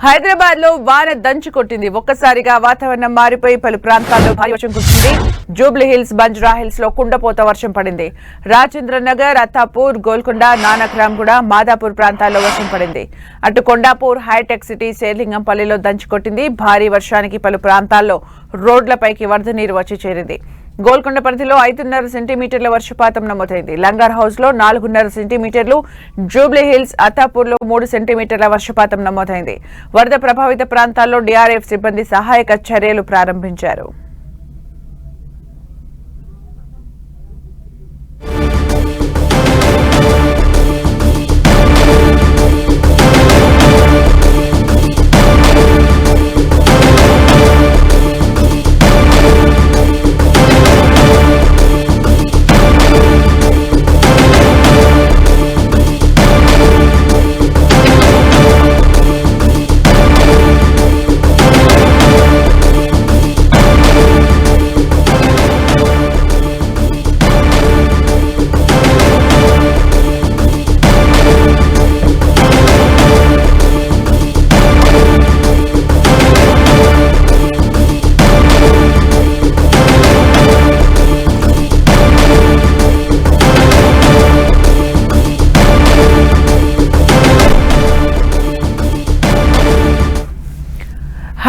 హైదరాబాద్ లో వాన దంచి కొట్టింది. ఒక్కసారిగా వాతావరణం మారిపోయి పలు ప్రాంతాల్లో భారీ వర్షం కురిసింది. జూబ్లీ హిల్స్, బంజారా హిల్స్ లో కుండపోత వర్షం పడింది. రాజేంద్ర నగర్, అత్తాపూర్, గోల్కొండ, నానక్రామ్గూడ, మాదాపూర్ ప్రాంతాల్లో వర్షం పడింది. అటు కొండాపూర్, హైటెక్ సిటీ, శేర్లింగంపల్లిలో దంచి కొట్టింది. భారీ వర్షానికి పలు ప్రాంతాల్లో రోడ్లపైకి వరద నీరు వచ్చి చేరింది. గోల్కొండ పరిధిలో 5.5 సెంటీమీటర్ల వర్షపాతం నమోదైంది. లంగార్ హౌస్ లో 4.5 సెంటీమీటర్లు, జూబ్లీ హిల్స్, అత్తాపూర్ లో 3 సెంటీమీటర్ల వర్షపాతం నమోదైంది. వరద ప్రభావిత ప్రాంతాల్లో డీఆర్ఎఫ్ సిబ్బంది సహాయక చర్యలు ప్రారంభించారు.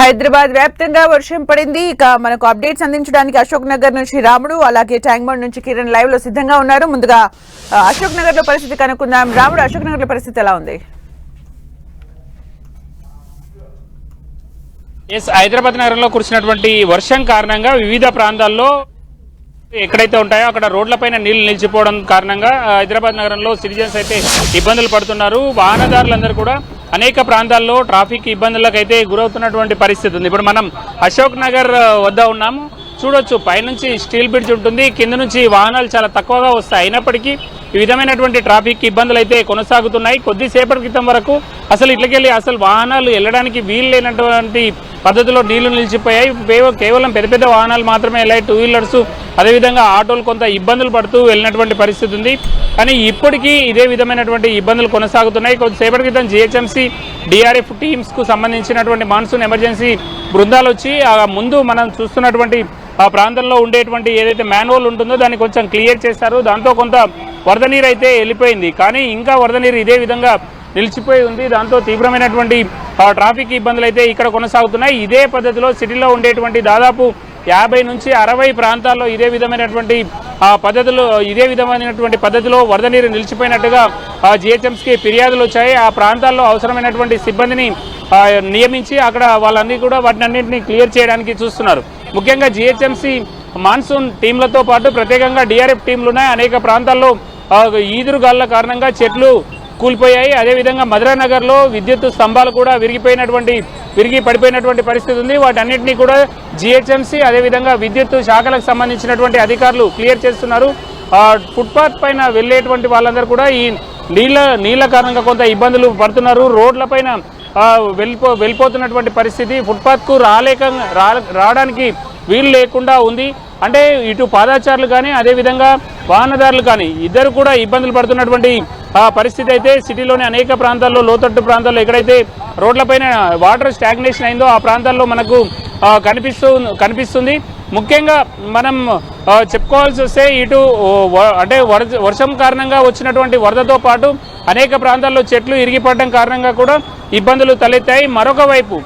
హైదరాబాద్ వ్యాప్తంగా వర్షం పడింది. ఇక మనకు అప్డేట్స్ అందించడానికి అశోక్ నగర్ నుంచి రాముడు, అలాగే ట్యాంక్బండ్ నుంచి కిరణ్ లైవ్ లో సిద్ధంగా ఉన్నారు. ముందుగా అశోక్ నగర్ లో పరిస్థితి కనుక్కుందాం. రాముడు, అశోక్ నగర్ లో పరిస్థితి ఎలా ఉంది? హైదరాబాద్ నగరంలో కురిసినటువంటి వర్షం కారణంగా వివిధ ప్రాంతాల్లో ఎక్కడైతే ఉంటాయో అక్కడ రోడ్లపైన నీళ్లు నిలిచిపోవడం కారణంగా హైదరాబాద్ నగరంలో సిటిజన్స్ అయితే ఇబ్బందులు పడుతున్నారు. వాహనదారులందరూ కూడా అనేక ప్రాంతాల్లో ట్రాఫిక్ ఇబ్బందులకైతే గురవుతున్నటువంటి పరిస్థితి ఉంది. ఇప్పుడు మనం అశోక్ నగర్ వద్ద ఉన్నాము. చూడొచ్చు, పైనుంచి స్టీల్ బ్రిడ్జ్ ఉంటుంది, కింద నుంచి వాహనాలు చాలా తక్కువగా వస్తాయి. అయినప్పటికీ ఈ విధమైనటువంటి ట్రాఫిక్ ఇబ్బందులు అయితే కొనసాగుతున్నాయి. కొద్దిసేపటి క్రితం వరకు అసలు ఇట్లకెళ్ళి వాహనాలు వెళ్ళడానికి వీలు లేనటువంటి పద్ధతిలో నీళ్లు నిలిచిపోయాయి. కేవలం పెద్ద పెద్ద వాహనాలు మాత్రమే వెళ్ళాయి. 2 వీలర్స్, అదేవిధంగా ఆటోలు కొంత ఇబ్బందులు పడుతూ వెళ్ళినటువంటి పరిస్థితి ఉంది. కానీ ఇప్పటికీ ఇదే విధమైనటువంటి ఇబ్బందులు కొనసాగుతున్నాయి. కొద్దిసేపటి క్రితం జిహెచ్ఎంసీ డిఆర్ఎఫ్ టీమ్స్ కు సంబంధించినటువంటి మాన్సూన్ ఎమర్జెన్సీ బృందాలు వచ్చి ముందు మనం చూస్తున్నటువంటి ఆ ప్రాంతంలో ఉండేటువంటి ఏదైతే మ్యాన్హోల్ ఉంటుందో దాన్ని కొంచెం క్లియర్ చేశారు. దాంతో కొంత వరద నీరు అయితే వెళ్ళిపోయింది. కానీ ఇంకా వరద నీరు ఇదే విధంగా నిలిచిపోయి ఉంది. దాంతో తీవ్రమైనటువంటి ట్రాఫిక్ ఇబ్బందులు అయితే ఇక్కడ కొనసాగుతున్నాయి. ఇదే పద్ధతిలో సిటీలో ఉండేటువంటి దాదాపు 50 నుంచి 60 ప్రాంతాల్లో ఇదే విధమైనటువంటి పద్ధతిలో వరద నీరు నిలిచిపోయినట్టుగా జిహెచ్ఎంసీకి ఫిర్యాదులు వచ్చాయి. ఆ ప్రాంతాల్లో అవసరమైనటువంటి సిబ్బందిని నియమించి అక్కడ వాళ్ళన్నీ కూడా వాటినన్నింటినీ క్లియర్ చేయడానికి చూస్తున్నారు. ముఖ్యంగా జిహెచ్ఎంసీ మాన్సూన్ టీంలతో పాటు ప్రత్యేకంగా డిఆర్ఎఫ్ టీంలు ఉన్నాయి. అనేక ప్రాంతాల్లో ఈదురుగాళ్ల కారణంగా చెట్లు కూలిపోయాయి. అదేవిధంగా మధురానగర్లో విద్యుత్ స్తంభాలు కూడా విరిగి పడిపోయినటువంటి పరిస్థితి ఉంది. వాటన్నిటినీ కూడా జిహెచ్ఎంసీ అదేవిధంగా విద్యుత్ శాఖలకు సంబంధించినటువంటి అధికారులు క్లియర్ చేస్తున్నారు. ఫుట్పాత్ పైన వెళ్ళేటువంటి వాళ్ళందరూ కూడా ఈ నీళ్ల కారణంగా కొంత ఇబ్బందులు పడుతున్నారు. రోడ్లపైన వెళ్ళిపోతున్నటువంటి పరిస్థితి, ఫుట్పాత్కు రావడానికి వీలు లేకుండా ఉంది. అంటే ఇటు పాదాచారులు కానీ అదేవిధంగా వాహనదారులు కానీ ఇద్దరు కూడా ఇబ్బందులు పడుతున్నటువంటి పరిస్థితి అయితే సిటీలోని అనేక ప్రాంతాల్లో, లోతట్టు ప్రాంతాల్లో ఎక్కడైతే రోడ్లపైన వాటర్ స్టాగ్నేషన్ అయిందో ఆ ప్రాంతాల్లో మనకు కనిపిస్తుంది. ముఖ్యంగా మనం చెప్పుకోవాల్సి వస్తే ఇటు అంటే వర్షం కారణంగా వచ్చినటువంటి వరదతో పాటు అనేక ప్రాంతాల్లో చెట్లు ఇరిగిపడడం కారణంగా కూడా ఇబ్బందులు తలెత్తాయి. మరొక వైపు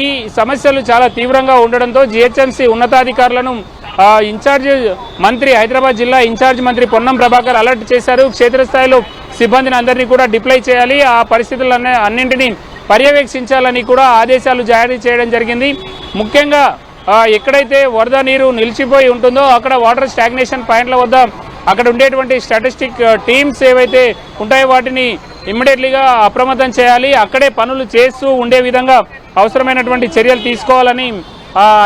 ఈ సమస్యలు చాలా తీవ్రంగా ఉండడంతో జిహెచ్ఎంసీ ఉన్నతాధికారులను ఇన్ఛార్జ్ మంత్రి, హైదరాబాద్ జిల్లా ఇన్ఛార్జ్ మంత్రి పొన్నం ప్రభాకర్ అలర్ట్ చేశారు. క్షేత్రస్థాయిలో సిబ్బందిని అందరినీ కూడా డిప్లాయ్ చేయాలి, ఆ పరిస్థితులన్నింటినీ పర్యవేక్షించాలని కూడా ఆదేశాలు జారీ చేయడం జరిగింది. ముఖ్యంగా ఎక్కడైతే వరద నీరు నిలిచిపోయి ఉంటుందో అక్కడ వాటర్ స్టాగ్నేషన్ పాయింట్ల వద్ద అక్కడ ఉండేటువంటి స్టాటిస్టిక్ టీమ్స్ ఏవైతే ఉంటాయో వాటిని ఇమ్మీడియట్లీగా అప్రమత్తం చేయాలి. అక్కడే పనులు చేస్తూ ఉండే విధంగా అవసరమైనటువంటి చర్యలు తీసుకోవాలని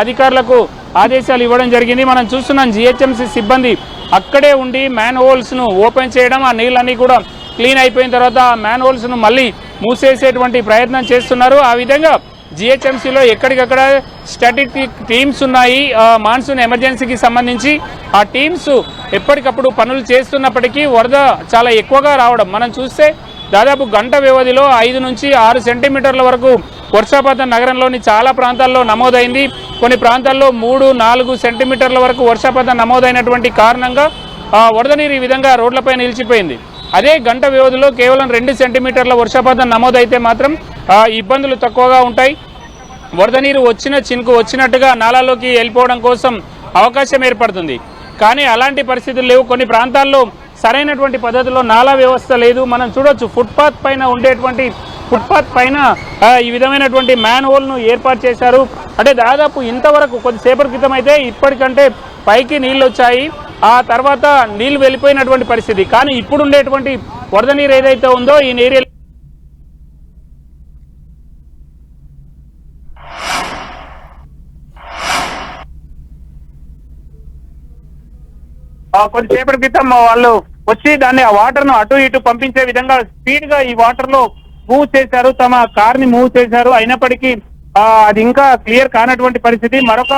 అధికారులకు ఆదేశాలు ఇవ్వడం జరిగింది. మనం చూస్తున్నాం జిహెచ్ఎంసీ సిబ్బంది అక్కడే ఉండి మ్యాన్ హోల్స్ను ఓపెన్ చేయడం, ఆ నీళ్ళన్నీ కూడా క్లీన్ అయిపోయిన తర్వాత ఆ మ్యాన్ హోల్స్ను మళ్ళీ మూసేసేటువంటి ప్రయత్నం చేస్తున్నారు. ఆ విధంగా జిహెచ్ఎంసీలో ఎక్కడికక్కడ స్టాటిస్టిక్ టీమ్స్ ఉన్నాయి. మాన్సూన్ ఎమర్జెన్సీకి సంబంధించి ఆ టీమ్స్ ఎప్పటికప్పుడు పనులు చేస్తున్నప్పటికీ వరద చాలా ఎక్కువగా రావడం మనం చూస్తే దాదాపు గంట వ్యవధిలో 5 నుంచి 6 సెంటీమీటర్ల వరకు వర్షపాతం నగరంలోని చాలా ప్రాంతాల్లో నమోదైంది. కొన్ని ప్రాంతాల్లో 3-4 సెంటీమీటర్ల వరకు వర్షపాతం నమోదైనటువంటి కారణంగా వరద నీరు ఈ విధంగా రోడ్లపై నిలిచిపోయింది. అదే గంట వ్యవధిలో కేవలం 2 సెంటీమీటర్ల వర్షపాతం నమోదైతే మాత్రం ఇబ్బందులు తక్కువగా ఉంటాయి. వరద నీరు వచ్చిన చినుకు వచ్చినట్టుగా నాలాలోకి వెళ్ళిపోవడం కోసం అవకాశం ఏర్పడుతుంది. కానీ అలాంటి పరిస్థితులు లేవు. కొన్ని ప్రాంతాల్లో సరైనటువంటి పద్ధతిలో నాలా వ్యవస్థ లేదు. మనం చూడొచ్చు ఫుట్పాత్ పైన ఉండేటువంటి ఫుట్పాత్ పైన ఈ విధమైనటువంటి మ్యాన్ హోల్ను ఏర్పాటు చేశారు. అంటే దాదాపు ఇంతవరకు కొద్దిసేపటి క్రితం అయితే ఇప్పటికంటే పైకి నీళ్ళు వచ్చాయి, ఆ తర్వాత నీళ్లు వెళ్ళిపోయినటువంటి పరిస్థితి. కానీ ఇప్పుడు ఉండేటువంటి వరద నీరు ఏదైతే ఉందో ఈ నీరు కొద్దిసేపటి క్రితం వాళ్ళు వచ్చి దాన్ని ఆ వాటర్ ను అటు ఇటు పంపించే విధంగా స్పీడ్ గా ఈ వాటర్ లో మూవ్ చేశారు, తమ కార్ ని మూవ్ చేశారు. అయినప్పటికీ అది ఇంకా క్లియర్ కానటువంటి పరిస్థితి. మరొక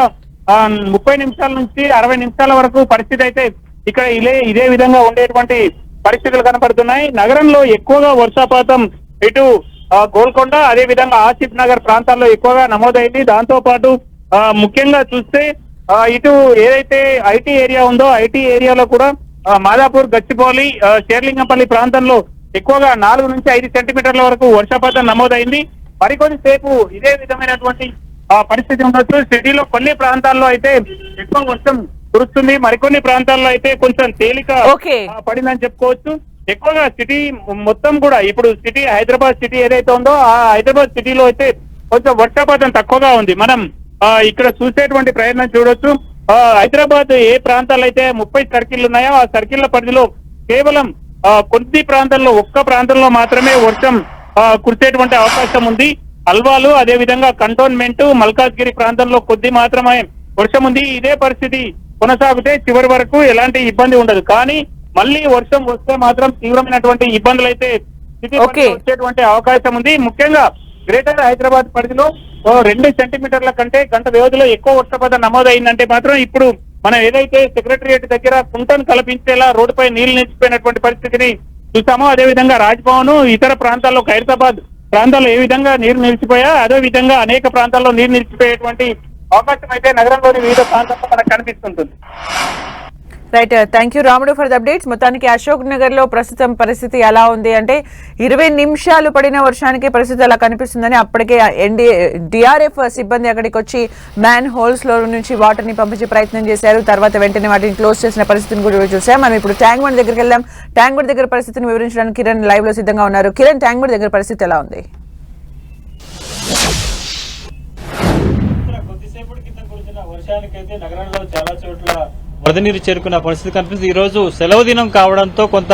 30 నిమిషాల నుంచి 60 నిమిషాల వరకు పరిస్థితి అయితే ఇక్కడ ఇదే విధంగా ఉండేటువంటి పరిస్థితులు కనపడుతున్నాయి. నగరంలో ఎక్కువగా వర్షపాతం ఇటు గోల్కొండ అదే విధంగా ఆసిఫ్ నగర్ ప్రాంతాల్లో ఎక్కువగా నమోదైంది. దాంతో పాటు ముఖ్యంగా చూస్తే ఇటు ఏదైతే ఐటీ ఏరియా ఉందో ఐటీ ఏరియాలో కూడా మాదాపూర్, గచ్చిబౌలి, షేర్లింగంపల్లి ప్రాంతంలో ఎక్కువగా 4 నుంచి 5 సెంటీమీటర్ల వరకు వర్షపాతం నమోదైంది. మరికొద్దిసేపు ఇదే విధమైనటువంటి పరిస్థితి ఉండొచ్చు. సిటీలో కొన్ని ప్రాంతాల్లో అయితే ఎక్కువ వర్షం కురుస్తుంది, మరికొన్ని ప్రాంతాల్లో అయితే కొంచెం తేలిక పడిందని చెప్పుకోవచ్చు. ఎక్కువగా సిటీ మొత్తం కూడా ఇప్పుడు సిటీ హైదరాబాద్ సిటీ ఏదైతే ఉందో ఆ హైదరాబాద్ సిటీలో అయితే కొంచెం వర్షపాతం తక్కువగా ఉంది. మనం ఇక్కడ చూసేటువంటి ప్రయత్నం చూడొచ్చు. హైదరాబాద్ ఏ ప్రాంతాల్లో అయితే 30 సర్కిల్ ఉన్నాయో ఆ సర్కిళ్ల పరిధిలో కేవలం కొద్ది ప్రాంతాల్లో ఒక్క ప్రాంతంలో మాత్రమే వర్షం కురిసేటువంటి అవకాశం ఉంది. అల్వాలు అదే విధంగా కంటోన్మెంట్, మల్కాజ్గిరి ప్రాంతంలో కొద్ది మాత్రమే వర్షం ఉంది. ఇదే పరిస్థితి కొనసాగితే చివరి వరకు ఎలాంటి ఇబ్బంది ఉండదు. కానీ మళ్ళీ వర్షం వస్తే మాత్రం తీవ్రమైనటువంటి ఇబ్బందులు అయితే సిటీ వచ్చేటువంటి అవకాశం ఉంది. ముఖ్యంగా గ్రేటర్ హైదరాబాద్ పరిధిలో 2 సెంటీమీటర్ల కంటే గంట వ్యవధిలో ఎక్కువ వర్షపాతం నమోదైందంటే మాత్రం ఇప్పుడు మనం ఏదైతే సెక్రటరియట్ దగ్గర కుంటను కల్పించేలా రోడ్డుపై నీళ్లు నిలిచిపోయినటువంటి పరిస్థితిని చూసామో, అదేవిధంగా రాజ్భవన్ ఇతర ప్రాంతాల్లో ఖైరతాబాద్ ప్రాంతాల్లో ఏ విధంగా నీరు నిలిచిపోయా అదే విధంగా అనేక ప్రాంతాల్లో నీరు నిలిచిపోయేటువంటి అవకాశం అయితే నగరంలోని వివిధ ప్రాంతాల్లో మనకు కనిపిస్తుంటుంది. రైట్, థ్యాంక్ యూ రాముడు ఫర్ ద అప్డేట్స్. మొత్తానికి అశోక్ నగర్ లో ప్రస్తుతం పరిస్థితి ఎలా ఉంది అంటే 20 నిమిషాలు పడిన వర్షానికి పరిస్థితి అలా కనిపిస్తుందని అప్పటికే డిఆర్ఎఫ్ సిబ్బంది అక్కడికి వచ్చి మ్యాన్ హోల్స్ లో నుంచి వాటర్ ని పంపించే ప్రయత్నం చేశారు. తర్వాత వెంటనే వాటిని క్లోజ్ చేసిన పరిస్థితిని కూడా చూసాం. మనం ఇప్పుడు ట్యాంక్ బండ్ దగ్గరికి వెళ్దాం. ట్యాంక్ బండ్ దగ్గర పరిస్థితిని వివరించడానికి కిరణ్ లైవ్ లో సిద్ధంగా ఉన్నారు. కిరణ్, ట్యాంక్ బండ్ దగ్గర పరిస్థితి ఎలా ఉంది? కొద్దిసేపటి క్రితం కురిసిన వర్షానికైతే నగరంలో చాలా చోట్ల వరద నీరు చేరుకున్న పరిస్థితి కనిపిస్తుంది. ఈ రోజు సెలవు దినం కావడంతో కొంత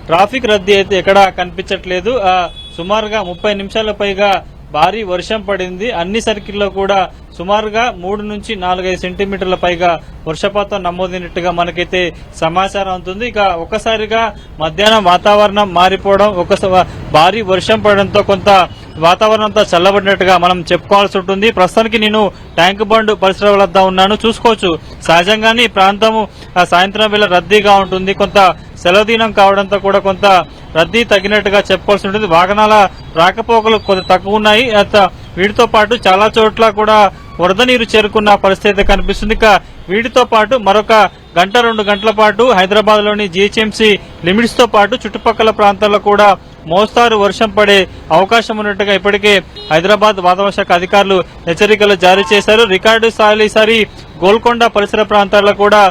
ట్రాఫిక్ రద్దీ అయితే ఎక్కడా కనిపించట్లేదు. సుమారుగా 30 నిమిషాల పైగా భారీ వర్షం పడింది. అన్ని సర్కిల్లో కూడా సుమారుగా 3 నుంచి 4-5 సెంటీమీటర్ల పైగా వర్షపాతం నమోదైనట్టుగా మనకైతే సమాచారం అందుతుంది. ఇక ఒక్కసారిగా మధ్యాహ్నం వాతావరణం మారిపోవడం, భారీ వర్షం పడడంతో కొంత వాతావరణం అంతా చల్లబడినట్టుగా మనం చెప్పుకోవాల్సి ఉంటుంది. ప్రస్తుతానికి నేను ట్యాంక్ బండ్ పరిసర వద్ద ఉన్నాను. చూసుకోవచ్చు, సహజంగానే ఈ ప్రాంతము సాయంత్రం వేళ రద్దీగా ఉంటుంది. కొంత సెలవు దినం కావడంతో కూడా కొంత రద్దీ తగ్గినట్టుగా చెప్పుకోవాల్సి ఉంటుంది. వాహనాల రాకపోకలు కొంత తక్కువ ఉన్నాయి. వీటితో పాటు చాలా చోట్ల కూడా వరద నీరు చేరుకున్న పరిస్థితి కనిపిస్తుంది. ఇక వీటితో పాటు మరొక 1-2 గంటల పాటు హైదరాబాద్ లోని జీహెచ్ఎంసీ లిమిట్స్ తో పాటు చుట్టుపక్కల ప్రాంతాల్లో కూడా మోస్తారు వర్షం పడే అవకాశం ఉన్నట్టుగా ఇప్పటికే హైదరాబాద్ వాతావరణ శాఖ అధికారులు హెచ్చరికలు జారీ చేశారు. రికార్డు స్థాయిలో ఈసారి గోల్కొండ పరిసర ప్రాంతాల్లో కూడా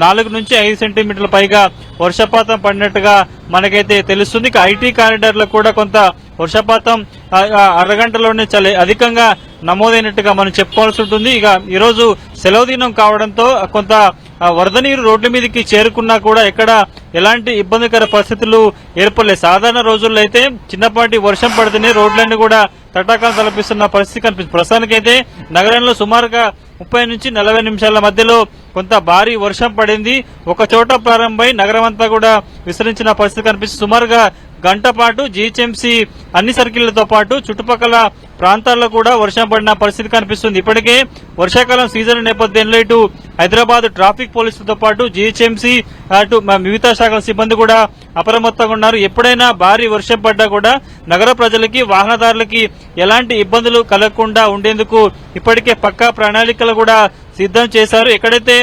4 నుంచి 5 సెంటీమీటర్ల పైగా వర్షపాతం పడినట్టుగా మనకైతే తెలుస్తుంది. ఇక ఐటీ కారిడార్లో కూడా కొంత వర్షపాతం అరగంటలోనే చాలా అధికంగా నమోదైనట్టుగా మనం చెప్పుకోవాల్సి ఉంటుంది. ఇక ఈరోజు సెలవు దినం కావడంతో కొంత వరద నీరు రోడ్ల మీదకి చేరుకున్నా కూడా ఎక్కడ ఎలాంటి ఇబ్బందికర పరిస్థితులు ఏర్పడలేదు. సాధారణ రోజుల్లో అయితే చిన్నపాటి వర్షం పడితేనే రోడ్లన్నీ కూడా తటాకాలు తలపిస్తున్న పరిస్థితి కనిపిస్తుంది. ప్రస్తుతానికైతే నగరంలో సుమారుగా 30 నుంచి 40 నిమిషాల మధ్యలో కొంత భారీ వర్షం పడింది. ఒక చోట ప్రారంభమై నగరం అంతా కూడా విస్తరించిన పరిస్థితి కనిపిస్తుంది. సుమారుగా గంట పాటు జీహెచ్ఎంసీ అన్ని సర్కిళ్లతో పాటు చుట్టుపక్కల ప్రాంతాల్లో కూడా వర్షం పడిన పరిస్థితి కనిపిస్తుంది. ఇప్పటికే వర్షాకాలం సీజన్ నేపథ్యంలో ఇటు హైదరాబాద్ ట్రాఫిక్ పోలీసులతో పాటు జీహెచ్ఎంసీ అటు వివిధ శాఖల సిబ్బంది కూడా అప్రమత్తంగా ఉన్నారు. ఎప్పుడైనా భారీ వర్షం పడ్డా కూడా నగర ప్రజలకి వాహనదారులకి ఎలాంటి ఇబ్బందులు కలగకుండా ఉండేందుకు ఇప్పటికే పక్కా ప్రణాళికలు కూడా సిద్ధం చేశారు. ఎక్కడైతే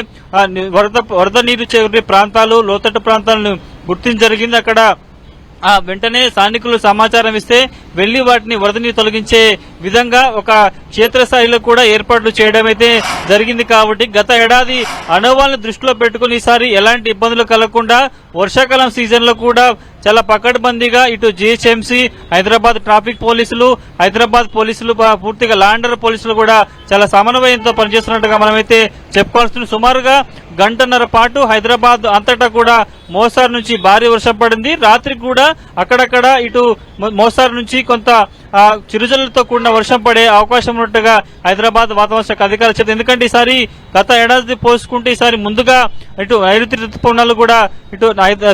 వరద నీరు చేరే ప్రాంతాలు లోతట్టు ప్రాంతాలను గుర్తించి జరిగింది అక్కడ వెంటనే స్థానికులు సమాచారం ఇస్తే వెళ్లి వాటిని వరద నీరు తొలగించే విధంగా ఒక క్షేత్రస్థాయిలో కూడా ఏర్పాట్లు చేయడం అయితే జరిగింది. కాబట్టి గత ఏడాది అనుభవాలను దృష్టిలో పెట్టుకుని ఈసారి ఎలాంటి ఇబ్బందులు కలగకుండా వర్షాకాలం సీజన్ లో కూడా చాలా పకడ్బందీగా ఇటు జీహెచ్ఎంసీ హైదరాబాద్ ట్రాఫిక్ పోలీసులు హైదరాబాద్ పోలీసులు పూర్తిగా లాండర్ పోలీసులు కూడా చాలా సమన్వయంతో పనిచేస్తున్నట్టుగా మనమైతే చెప్పుకోవాల్సింది. సుమారుగా గంటన్నర పాటు హైదరాబాద్ అంతటా కూడా మోస్తారు నుంచి భారీ వర్షం పడింది. రాత్రి కూడా అక్కడక్కడ ఇటు మోస్తారు నుంచి కొంత చిరుజల్లుతో కూడిన వర్షం పడే అవకాశం ఉన్నట్టుగా హైదరాబాద్ వాతావరణ శాఖ అధికారులు చెప్పారు. ఎందుకంటే ఈసారి గత ఏడాది పోల్చుకుంటే ఈసారి ముందుగా ఇటు నైరుతి రుతుపవనాలు కూడా ఇటు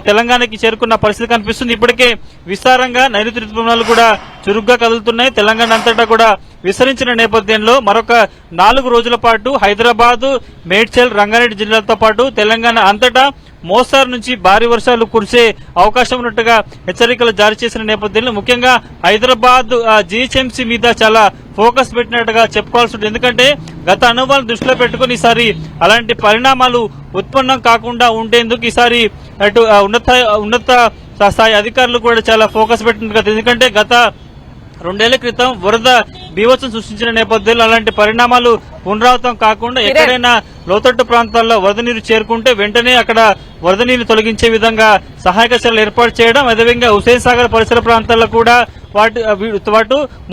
తెలంగాణకి చేరుకున్న పరిస్థితి కనిపిస్తుంది. ఇప్పటికే విస్తారంగా నైరుతి రుతుపవనాలు కూడా చురుగ్గా కదులుతున్నాయి. తెలంగాణ అంతటా కూడా విస్తరించిన నేపథ్యంలో మరొక 4 రోజుల పాటు హైదరాబాద్, మేడ్చల్, రంగారెడ్డి జిల్లాలతో పాటు తెలంగాణ అంతటా మోస్తారు నుంచి భారీ వర్షాలు కురిసే అవకాశం ఉన్నట్టుగా హెచ్చరికలు జారీ చేసిన నేపథ్యంలో ముఖ్యంగా హైదరాబాద్ జీహెచ్ఎంసీ మీద చాలా ఫోకస్ పెట్టినట్టుగా చెప్పుకోవాల్సి ఉంటుంది. ఎందుకంటే గత అనుభవాలను దృష్టిలో పెట్టుకుని ఈసారి అలాంటి పరిణామాలు ఉత్పన్నం కాకుండా ఉండేందుకు ఈసారి అటు ఉన్నత స్థాయి అధికారులు కూడా చాలా ఫోకస్ పెట్టినట్టుగా. ఎందుకంటే గత 2 ఏళ్ల క్రితం వరద బీభత్సం సృష్టించిన నేపథ్యంలో అలాంటి పరిణామాలు పునరావృతం కాకుండా ఎక్కడైనా లోతట్టు ప్రాంతాల్లో వరద నీరు చేరుకుంటే వెంటనే అక్కడ వరద నీరు తొలగించే విధంగా సహాయక చర్యలు ఏర్పాటు చేయడం, అదేవిధంగా హుసేన్ సాగర్ పరిసర ప్రాంతాల్లో కూడా వాటి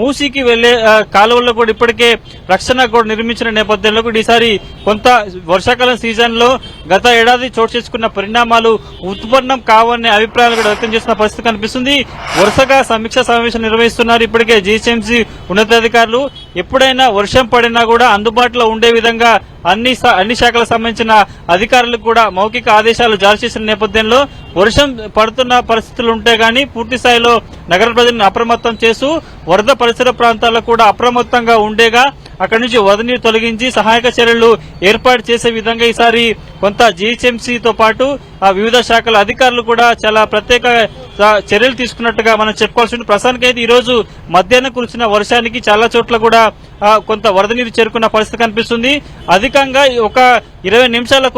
మూసీకి వెళ్లే కాలువల్లో కూడా ఇప్పటికే రక్షణ కూడా నిర్మించిన నేపథ్యంలో కూడా ఈసారి కొంత వర్షాకాలం సీజన్ లో గత ఏడాది చోటు చేసుకున్న పరిణామాలు ఉత్పన్నం కావనే అభిప్రాయాలు కూడా వ్యక్తం చేసిన పరిస్థితి కనిపిస్తుంది. వరుసగా సమీక్షా సమావేశం నిర్వహిస్తున్నారు ఇప్పటికే జీహెచ్ఎంసీ ఉన్నతాధికారులు. ఎప్పుడైనా వర్షం పడినా కూడా అందుబాటులో ఉండే విధంగా అన్ని శాఖలకు సంబంధించిన అధికారులకు కూడా మౌఖిక ఆదేశాలు జారీ చేసిన నేపథ్యంలో వర్షం పడుతున్న పరిస్థితులు ఉంటే గానీ పూర్తి స్థాయిలో నగర ప్రజలను అప్రమత్తం చేస్తూ వరద పరిసర ప్రాంతాల్లో కూడా అప్రమత్తంగా ఉండేగా అక్కడి నుంచి వరద నీరు తొలగించి సహాయక చర్యలు ఏర్పాటు చేసే విధంగా ఈసారి కొంత జీహెచ్ఎంసీతో పాటు వివిధ శాఖల అధికారులు కూడా చాలా ప్రత్యేక చర్యలు తీసుకున్నట్టుగా మనం చెప్పుకోవాల్సి ఉంటుంది. ప్రస్తుతానికైతే ఈ రోజు మధ్యాహ్నం కురిసిన వర్షానికి చాలా చోట్ల కూడా కొంత వరద నీరు చేరుకున్న పరిస్థితి కనిపిస్తుంది. అధికంగా ఒక 20 నిమిషాల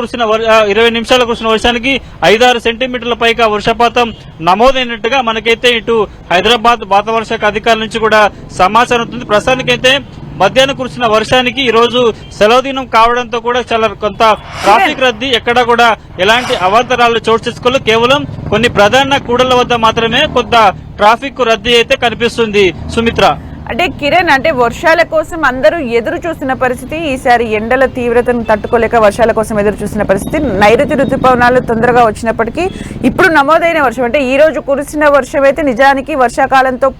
కురిసిన వర్షానికి 5-6 సెంటీమీటర్ల పైగా వర్షపాతం నమోదైనట్టుగా మనకైతే ఇటు హైదరాబాద్ వాతావరణ శాఖ అధికారుల నుంచి కూడా సమాచారం ఉంటుంది. ప్రస్తుతానికైతే మధ్యాహ్నం కురిసిన వర్షానికి ఈ రోజు సెలవు దినం కావడంతో కూడా చాలా కొంత ట్రాఫిక్ రద్దీ ఎక్కడా కూడా ఎలాంటి అవాంతరాలు చోటు చేసుకోలేదు. కేవలం కొన్ని ప్రధాన కూడళ్ల వద్ద మాత్రమే కొంత ట్రాఫిక్ రద్దీ అయితే కనిపిస్తుంది. సుమిత్ర, అంటే కిరణ్, అంటే వర్షాల కోసం అందరూ ఎదురు చూసిన పరిస్థితి, ఈసారి ఎండల తీవ్రతను తట్టుకోలేక వర్షాల కోసం ఎదురు చూసిన పరిస్థితి. నైరుతి రుతుపవనాలు తొందరగా వచ్చినప్పటికీ ఇప్పుడు నమోదైన వర్షం అంటే ఈ రోజు కురిసిన వర్షం అయితే నిజానికి వర్షాకాలంతో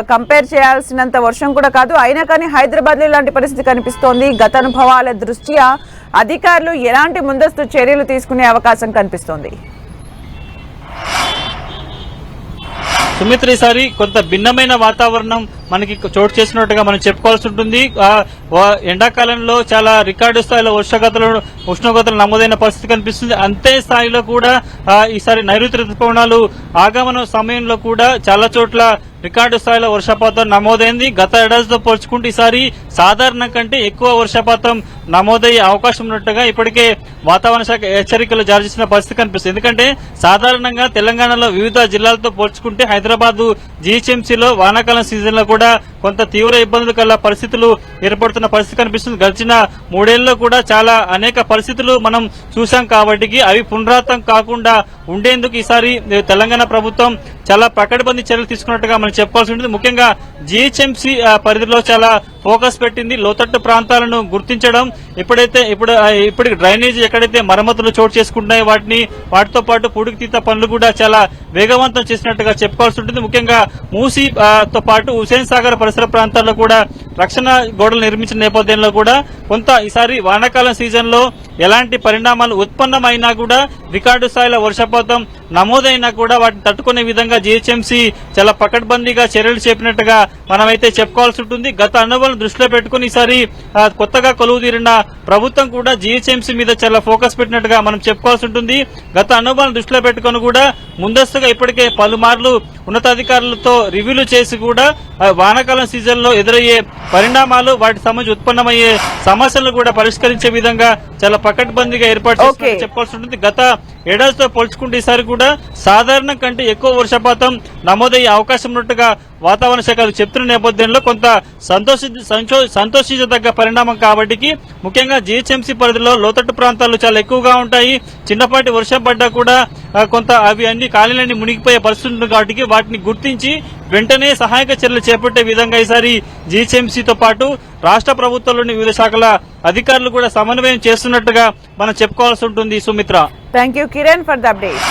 కంపేర్ చేయాల్సినంత వర్షం కూడా కాదు. అయినా కానీ హైదరాబాద్ లో ఇలాంటి పరిస్థితి కనిపిస్తోంది. గత అనుభవాల దృష్ట్యా అధికారులు ఎలాంటి ముందస్తు చర్యలు తీసుకునే అవకాశం కనిపిస్తోంది? సుమిత్ర, ఈసారి కొంత భిన్నమైన వాతావరణం మనకి చోటు చేసినట్టుగా మనం చెప్పుకోవాల్సి ఉంటుంది. ఎండాకాలంలో చాలా రికార్డు స్థాయిలో ఉష్ణోగ్రతలు నమోదైన పరిస్థితి కనిపిస్తుంది. అంతే స్థాయిలో కూడా ఈసారి నైరుతి రుతుపవనాలు ఆగమన సమయంలో కూడా చాలా చోట్ల రికార్డు స్థాయిలో వర్షపాతం నమోదైంది. గత ఏడాదితో పోల్చుకుంటే ఈసారి సాధారణ కంటే ఎక్కువ వర్షపాతం నమోదయ్యే అవకాశం ఉన్నట్టుగా ఇప్పటికే వాతావరణ శాఖ హెచ్చరికలు జారీ చేసిన పరిస్థితి కనిపిస్తుంది. ఎందుకంటే సాధారణంగా తెలంగాణలో వివిధ జిల్లాలతో పోల్చుకుంటే హైదరాబాద్ జీహెచ్ఎంసీలో వానాకాలం సీజన్ లో కూడా కొంత తీవ్ర ఇబ్బందులు కల పరిస్థితులు ఏర్పడుతున్న పరిస్థితి కనిపిస్తుంది. గడిచిన 3 ఏళ్లలో కూడా చాలా అనేక పరిస్థితులు మనం చూశాం. కాబట్టి అవి పునరావృతం కాకుండా ఉండేందుకు ఈసారి తెలంగాణ ప్రభుత్వం చాలా పకడ్బందీ చర్యలు తీసుకున్నట్టుగా మనం చెప్పాల్సి ఉంటుంది. ముఖ్యంగా జీహెచ్ఎంసీ పరిధిలో చాలా ఫోకస్ పెట్టింది. లోతట్టు ప్రాంతాలను గుర్తించడం, ఇప్పటికి డ్రైనేజ్ ఎక్కడైతే మరమ్మతులు చోటు చేసుకుంటున్నాయో వాటితో పాటు పూడికితీత పనులు కూడా చాలా వేగవంతం చేసినట్టుగా చెప్పుకోవాల్సి ఉంటుంది. ముఖ్యంగా మూసీ తో పాటు హుసేన్ సాగర్ పరిసర ప్రాంతాల్లో కూడా రక్షణ గోడలు నిర్మించిన నేపథ్యంలో కూడా కొంత ఈసారి వానాకాలం సీజన్ లో ఎలాంటి పరిణామాలు ఉత్పన్నమైనా కూడా రికార్డు స్థాయిలో వర్షపాతం నమోదైనా కూడా వాటిని తట్టుకునే విధంగా జీహెచ్ఎంసీ చాలా పకడ్బందీగా చర్యలు చేపినట్టుగా మనమైతే చెప్పుకోవాల్సి ఉంటుంది. గత అనుభవం దృష్టిలో పెట్టుకుని ఈసారి కొత్తగా కొలువు తీరిన ప్రభుత్వం కూడా జీహెచ్ఎంసీ మీద చాలా ఫోకస్ పెట్టినట్టుగా మనం చెప్పుకోవాల్సి ఉంటుంది. గత అనుభవం దృష్టిలో పెట్టుకుని కూడా ముందస్తుగా ఇప్పటికే పలుమార్లు ఉన్నతాధికారులతో రివ్యూలు చేసి కూడా వానాకాలం సీజన్ లో ఎదురయ్యే పరిణామాలు వాటి సంబంధించి ఉత్పన్నమయ్యే సమస్యలను కూడా పరిష్కరించే విధంగా చాలా పకడ్బందీగా ఏర్పాటు చేసినట్టు చెప్పాల్సి ఉంటుంది. గత ఏడాదితో పోల్చుకుంటే ఈసారి కూడా సాధారణం కంటే ఎక్కువ వర్షపాతం నమోదయ్యే అవకాశం ఉన్నట్టుగా వాతావరణ శాఖలు చెప్తున్న నేపథ్యంలో కొంత సంతోషించదగ్గ పరిణామం కాబట్టి ముఖ్యంగా జీహెచ్ఎంసీ పరిధిలో లోతట్టు ప్రాంతాలు చాలా ఎక్కువగా ఉంటాయి. చిన్నపాటి వర్షం పడ్డా కూడా కొంత అవి అన్ని ఖాళీలన్నీ మునిగిపోయే పరిస్థితి ఉంటుంది కాబట్టి వాటిని గుర్తించి వెంటనే సహాయక చర్యలు చేపట్టే విధంగా ఈసారి జీహెచ్ఎంసీతో పాటు రాష్ట్ర ప్రభుత్వంలోని వివిధ శాఖల అధికారులు కూడా సమన్వయం చేస్తున్నట్టుగా మనం చెప్పుకోవాల్సి ఉంటుంది. Sumitra, thank you Kiran for the update.